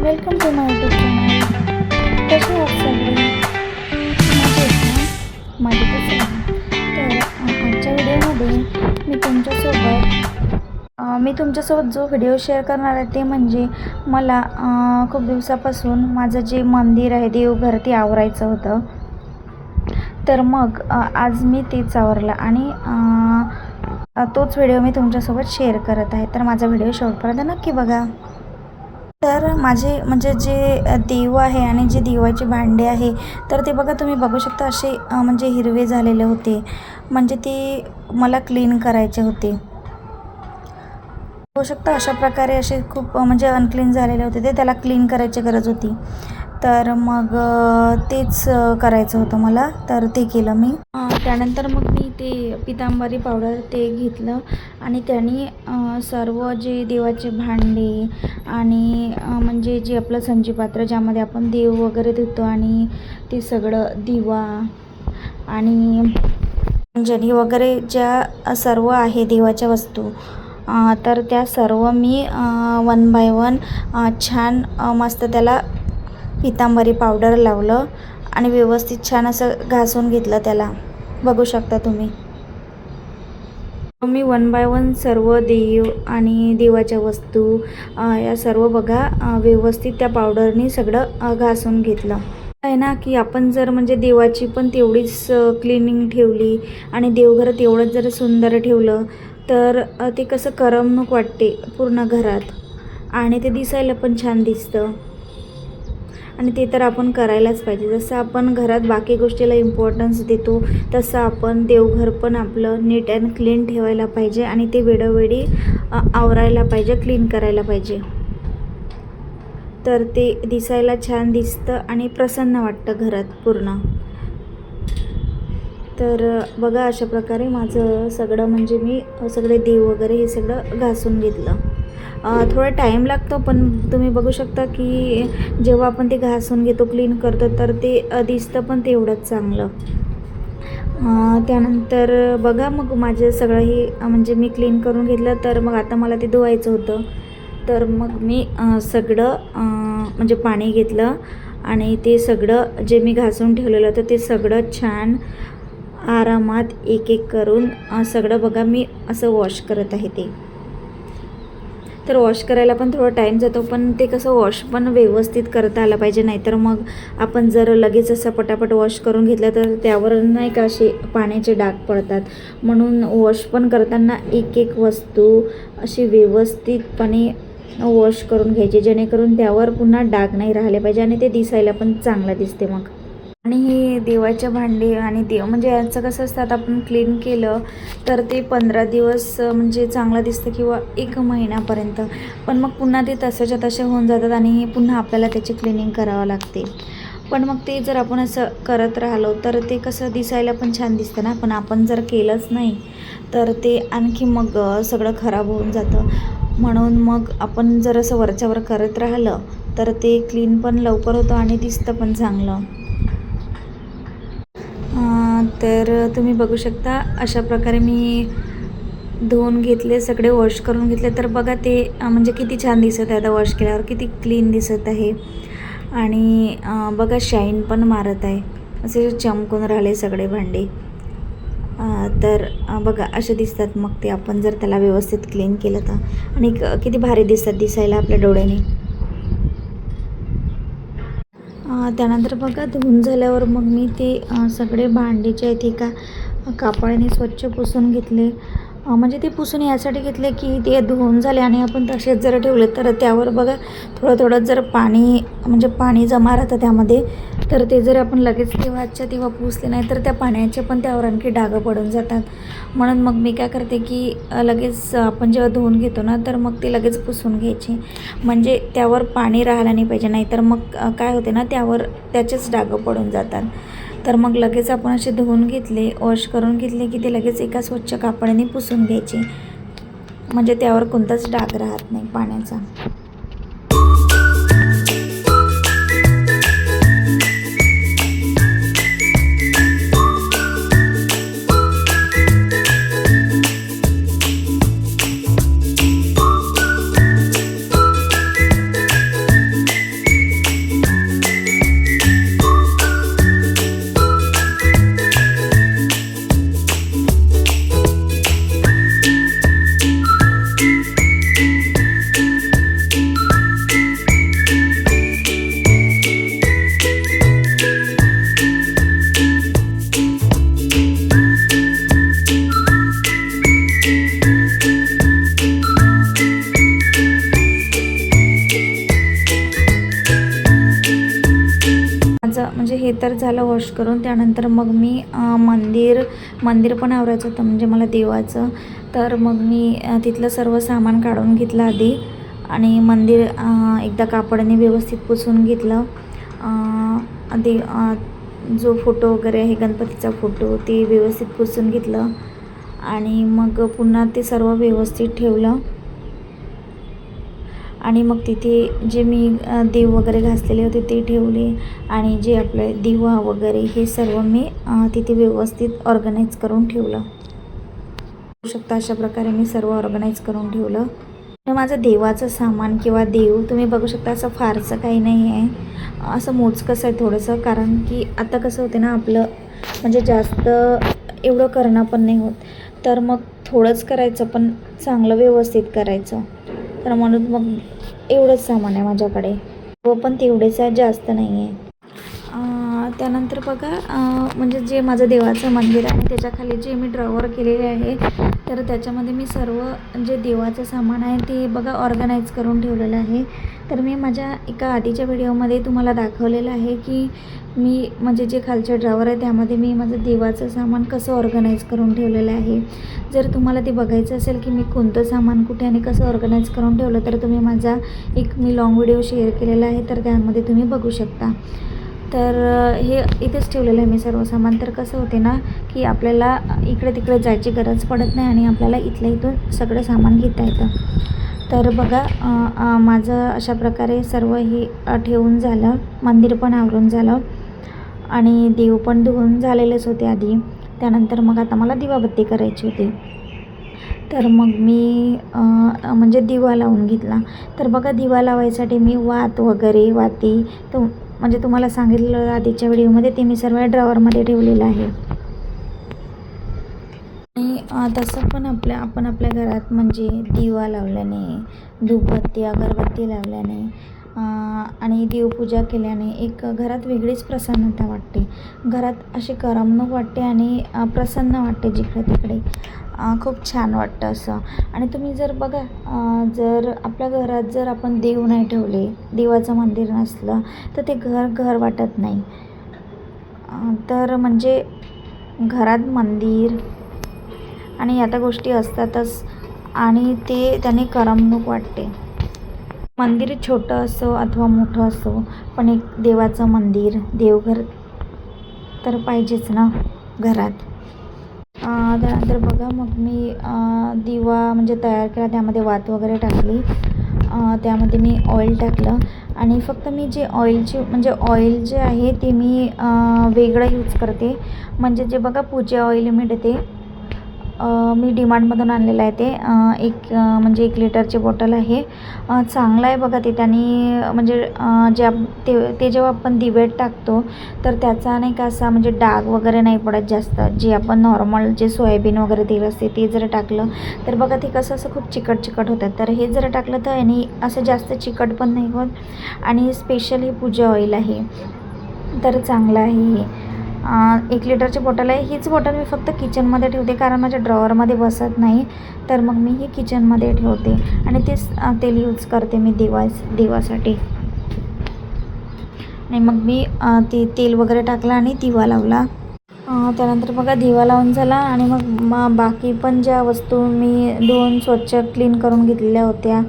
Welcome to my YouTube channel. कसे आहात सगळे? मजेत ना? माझे कसं आहे? तर आजच्या व्हिडिओमध्ये मी तुमच्यासोबत जो व्हिडिओ शेअर करणार आहे ते म्हणजे मला खूप दिवसापासून माझं जे मंदिर आहे देवघर ते आवरायचं होतं. तर मग आज मी तेच आवरलं आणि तोच व्हिडिओ मी तुमच्यासोबत शेअर करत आहे. तर माझा व्हिडिओ शेवटपर्यंत नक्की बघा. तर माझे म्हणजे जे देव आहे आणि जे देवाचे भांडे आहे तर ते बघा, तुम्ही बघू शकता असे म्हणजे हिरवे झालेले होते. म्हणजे ते मला क्लीन करायचे होते. बघू शकता अशा प्रकारे असे खूप म्हणजे अनक्लीन झालेले होते. ते त्याला क्लीन करायची गरज होती. तर मग तेच करायचं होतं मला. तर ते केलं मी. त्यानंतर मग मी ते पितांबरी पावडर ते घेतलं आणि त्याने सर्व जे देवाचे भांडे आणि म्हणजे जे आपलं संजीपात्र ज्यामध्ये आपण देव वगैरे धुतो आणि ते सगळं दिवा आणि अंजनी वगैरे ज्या सर्व आहे देवाच्या वस्तू, तर त्या सर्व मी वन बाय वन छान मस्त त्याला पितांबरी पावडर लावलं आणि व्यवस्थित छान असं घासून घेतलं त्याला. बघू शकता तुम्ही. मी वन बाय वन सर्व देव आणि देवाच्या वस्तू या सर्व बघा व्यवस्थित त्या पावडरनी सगळं घासून घेतलं. आहे ना की आपण जर म्हणजे देवाची पण तेवढीच क्लिनिंग ठेवली आणि देवघर तेवढंच जर सुंदर ठेवलं तर ते कसं करमणूक वाटते पूर्ण घरात आणि ते दिसायला पण छान दिसतं. आणि ते तर आपण करायलाच पाहिजे. जसं आपण घरात बाकी गोष्टीला इम्पॉर्टन्स देतो तसं आपण देवघर पण आपलं नीट अँड क्लीन ठेवायला पाहिजे आणि ते वेळोवेळी आवरायला पाहिजे, क्लीन करायला पाहिजे. तर ते दिसायला छान दिसतं आणि प्रसन्न वाटतं घरात पूर्ण. तर बघा अशा प्रकारे माझं सगळं म्हणजे मी सगळे देव वगैरे हे सगळं घासून घेतलं. थोडा टाईम लागतो पण तुम्ही बघू शकता की जेव्हा आपण ते घासून घेतो, क्लीन करतो तर ते दिसतं पण तेवढंच चांगलं. त्यानंतर बघा मग माझं सगळं हे म्हणजे मी क्लीन करून घेतलं. तर मग आता मला ते धुवायचं होतं. तर मग मी सगळं म्हणजे पाणी घेतलं आणि ते सगळं जे मी घासून ठेवलेलं होतं ते सगळं छान आरामात एक एक करून सगळं बघा मी असं वॉश करत आहे ते. तर वॉश करायला पण थोडा टाईम जातो पण ते कसं वॉश पण व्यवस्थित करता आलं पाहिजे. नाहीतर मग आपण जर लगेच असं पटापट वॉश करून घेतलं तर त्यावर नाही का असे पाण्याचे डाग पडतात. म्हणून वॉश पण करताना एक एक वस्तू अशी व्यवस्थितपणे वॉश करून घ्यायची जेणेकरून त्यावर पुन्हा डाग नाही राहिले पाहिजे आणि ते दिसायला पण चांगलं दिसते मग. आणि हे देवाच्या भांडे आणि देव म्हणजे यांचं कसं असतं, आपण क्लीन केलं तर ते 15 दिवस म्हणजे चांगलं दिसतं किंवा 1 महिन्यापर्यंत. पण मग पुन्हा ते तसेच्या तसे होऊन जातात आणि पुन्हा आपल्याला त्याची क्लिनिंग करावं लागते. पण मग ते जर आपण असं करत राहिलो तर ते कसं दिसायला पण छान दिसतं ना. पण आपण जर केलंच नाही तर ते आणखी मग सगळं खराब होऊन जातं. म्हणून मग आपण जर असं वरच्यावर करत राहिलं तर ते क्लीन पण लवकर होतं आणि दिसतं पण चांगलं. तर तुम्ही बघू शकता अशा प्रकारे मी धुवून घेतले, सगळे वॉश करून घेतले. तर बघा ते म्हणजे किती छान दिसत आहे. आता वॉश केल्यावर किती क्लीन दिसत आहे आणि बघा शाईन पण मारत आहे, असे चमकून राहिले सगळे भांडे. तर बघा असे दिसतात मग ते आपण जर त्याला व्यवस्थित क्लीन केलं तर. आणि किती भारी दिसतात दिसायला आपल्या डोळ्याने. त्यानंतर बघा धुवून झाल्यावर मग मी ते सगळे भांडे जे आहेत एका कापडाने स्वच्छ पुसून घेतले. म्हणजे ते पुसून यासाठी घेतले की ते धुवून झाले आणि आपण तसेच जर ठेवले तर त्यावर बघा थोडं थोडं जर पाणी म्हणजे पाणी जमा राहतं त्यामध्ये. तर ते जर आपण लगेच तेव्हाच्या तेव्हा पुसले नाही तर त्या पाण्याचे पण त्यावर आणखी डाग पडून जातात. म्हणून मग मी काय करते की लगेच आपण जेव्हा धुवून घेतो ना तर मग ते लगेच पुसून घ्यायचे. म्हणजे त्यावर पाणी राहायला नाही पाहिजे, नाहीतर मग काय होते ना त्यावर त्याचेच डाग पडून जातात. तर मग लगेच आपण असे धुवून घेतले, वॉश करून घेतले की ते लगेच एका स्वच्छ कापडाने पुसून घ्यायचे. म्हणजे त्यावर कोणताच डाग राहत नाही पाण्याचा. थोडंसं म्हणजे हे तर झालं वॉश करून. त्यानंतर मग मी मंदिर पण आवरायचं होतं म्हणजे मला देवाचं. तर मग मी तिथलं सर्व सामान काढून घेतलं आधी आणि मंदिर एकदा कापडाने व्यवस्थित पुसून घेतलं. आधी जो फोटो वगैरे आहे गणपतीचा फोटो ते व्यवस्थित पुसून घेतलं आणि मग पुन्हा ते सर्व व्यवस्थित ठेवलं. आणि मग तिथे जे मी देव वगैरे घासलेले होते ते ठेवले आणि जे आपले दिवा वगैरे हे सर्व मी तिथे व्यवस्थित ऑर्गनाईज करून ठेवलं. बघू शकता अशा प्रकारे मी सर्व ऑर्गनाईज करून ठेवलं. आणि माझं देवाचं सामान किंवा देव तुम्ही बघू शकता असं फारसं काही नाही आहे, असं मोजकंच आहे थोडंसं. कारण की आता कसं होते ना आपलं म्हणजे जास्त एवढं करणं पण नाही होत, तर मग थोडंच करायचं पण चांगलं व्यवस्थित करायचं. तर म्हणून मग एवढंच सामान आहे माझ्याकडे व पण तेवढेच आहे, जास्त नाही आहे. त्यानंतर बघा म्हणजे जे माझं देवाचं मंदिर आहे त्याच्याखाली जे मी ड्रॉवर केलेले आहे तर त्याच्यामध्ये मी सर्व जे देवाचं सामान आहे ते बघा ऑर्गनाईज करून ठेवलेलं आहे. तर मी माझ्या एका आधीच्या व्हिडिओमध्ये तुम्हाला दाखवलेलं आहे की मी म्हणजे जे खालचे ड्रॉवर आहे त्यामध्ये मी माझं देवाचं सामान कसं ऑर्गनाईज करून ठेवलेलं आहे. जर तुम्हाला ते बघायचं असेल की मी कोणतं सामान कुठे आणि कसं ऑर्गनाईज करून ठेवलं तर तुम्ही माझा मी लॉंग व्हिडिओ शेअर केलेला आहे, तर त्यामध्ये तुम्ही बघू शकता. तर हे इथेच ठेवलेलं आहे मी सर्व सामान. तर कसं होते ना की आपल्याला इकडे तिकडे जायची गरज पडत नाही आणि आपल्याला इथल्या इथून सगळं सामान घेता येतं. तर बघा माझं अशा प्रकारे सर्व हे ठेवून झालं. मंदिर पण आवरून झालं आणि देव पण धुवून झालेलेच होते आधी. त्यानंतर मग आता मला दिवाबत्ती करायची होती. तर मग मी म्हणजे दिवा लावून घेतला. तर बघा दिवा लावायसाठी मी वाती म्हणजे तुम्हाला सांगितलेलं आधीच्या व्हिडिओमध्ये ते मी सर्व ड्रॉवरमध्ये ठेवलेलं आहे. आणि तसं पण आपण आपल्या घरात म्हणजे दिवा लावल्याने, धूपबत्ती अगरबत्ती लावल्याने आणि देवपूजा केल्याने एक घरात वेगळीच प्रसन्नता वाटते. घरात अशी करमणूक वाटते आणि प्रसन्न वाटते जिकडे तिकडे. खूप छान वाटतं असं. आणि तुम्ही जर बघा जर आपल्या घरात जर आपण देव नाही ठेवले, देवाचं मंदिर नसलं तर ते घर वाटत नाही. तर म्हणजे घरात मंदिर आणि आता गोष्टी असतातच आणि त्याने करमणूक वाटते. मंदिर छोटं असो अथवा मोठं असो पण एक देवाचं मंदिर, देवघर तर पाहिजेच ना घरात. त्यानंतर बघा मग मी दिवा म्हणजे तयार केला, त्यामध्ये वात वगैरे टाकली, त्यामध्ये मी ऑइल टाकलं आणि फक्त मी जे ऑइल जे आहे ते मी वेगळं यूज करते. म्हणजे जे बघा पूजा ऑइल मिळते मी डीमार्टमधून आणलेलं आहे ते म्हणजे 1 लिटरची बॉटल आहे. चांगलं आहे बघा ते. त्याने म्हणजे ते जेव्हा आपण दिव्यात टाकतो तर त्याचा नाही का असा म्हणजे डाग वगैरे नाही पडत जास्त. जे आपण नॉर्मल जे सोयाबीन वगैरे तेल असते ते जर टाकलं तर बघा ते कसं असं खूप चिकट होतात. तर हे जर टाकलं तर याने असं जास्त चिकट पण नाही होत आणि स्पेशल हे पूजा ऑइल आहे तर चांगलं आहे हे. 1 लिटरची बॉटल आहे. हीच बॉटल मी फक्त किचनमध्ये ठेवते कारण माझ्या ड्रॉवरमध्ये बसत नाही, तर मग मी ही किचनमध्ये ठेवते आणि तेच तेल यूज करते मी दिवासाठी. आणि मग मी ते तेल वगैरे टाकलं आणि दिवा लावला. त्यानंतर बघा दिवा लावून झाला आणि मग बाकी पण ज्या वस्तू मी धुवून स्वच्छ क्लीन करून घेतलेल्या होत्या,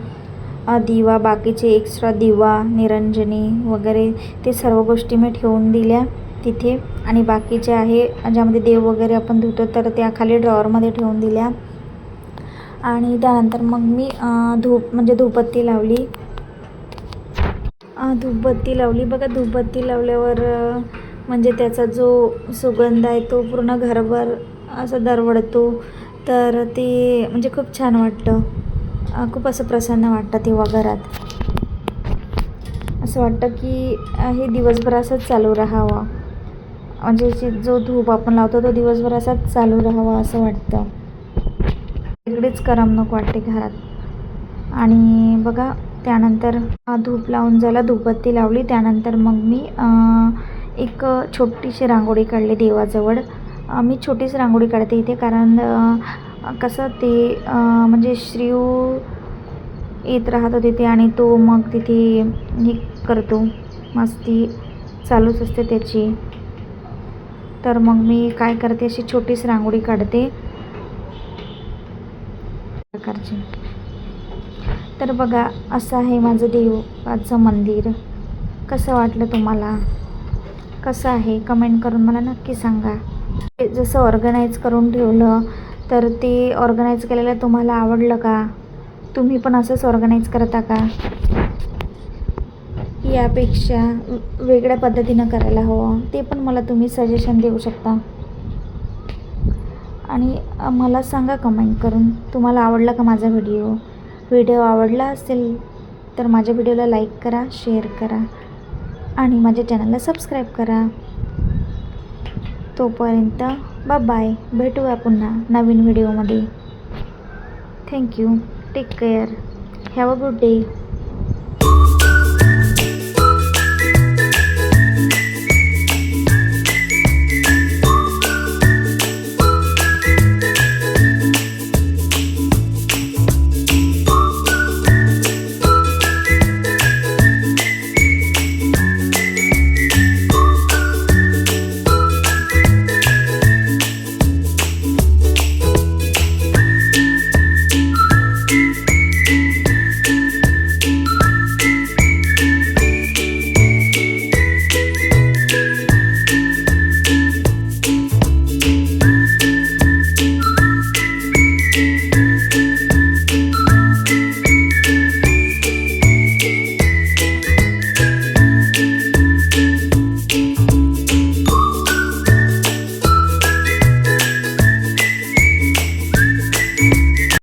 दिवा बाकीचे एक्स्ट्रा दिवा, निरंजनी वगैरे ते सर्व गोष्टी मी ठेवून दिल्या तिथे. आणि बाकीचे आहे ज्यामध्ये देव वगैरे आपण धुतो तर त्या खाली ड्रॉवरमध्ये ठेवून दिल्या. आणि त्यानंतर मग मी धूपबत्ती लावली बघा. धूपबत्ती लावल्यावर म्हणजे त्याचा जो सुगंध आहे तो पूर्ण घरभर असं दरवळतो. तर ते म्हणजे खूप छान वाटतं, खूप असं प्रसन्न वाटतं तेव्हा घरात. असं वाटतं की हे दिवसभर असंच चालू राहावं, म्हणजे जो धूप आपण लावतो तो दिवसभर असाच चालू राहावा असं वाटतं. वेगळीच करमणूक वाटते घरात. आणि बघा त्यानंतर धूप लावून झालं, धूपबत्ती लावली. त्यानंतर मग मी एक छोटीशी रांगोळी काढली देवाजवळ. मी छोटीच रांगोळी काढते इथे कारण कसं ते म्हणजे श्रीव येत राहतो तिथे आणि तो मग तिथे हे करतो मस्ती चालूच असते त्याची. तर मग मी काय करते, अशी छोटीच रांगोळी काढते प्रकारची. तर बघा, असं आहे माझं देवाचं मंदिर. कसं वाटलं तुम्हाला? कसं आहे कमेंट करून मला नक्की सांगा. जसं ऑर्गनाईज करून ठेवलं, तर ते ऑर्गनाईज केलेलं तुम्हाला आवडलं का? तुम्ही पण असंच ऑर्गनाईज करता का? यापेक्षा वेगळ्या पद्धतीनं करायला हवं, ते पण मला तुम्ही सजेशन देऊ शकता. आणि मला सांगा कमेंट करून, तुम्हाला आवडला का माझा व्हिडिओ आवडला असेल तर माझ्या व्हिडिओला लाईक करा, शेअर करा आणि माझ्या चॅनलला सबस्क्राईब करा. तोपर्यंत बाय, भेटूया पुन्हा नवीन व्हिडिओमध्ये. Thank you. Take care. Have a good day.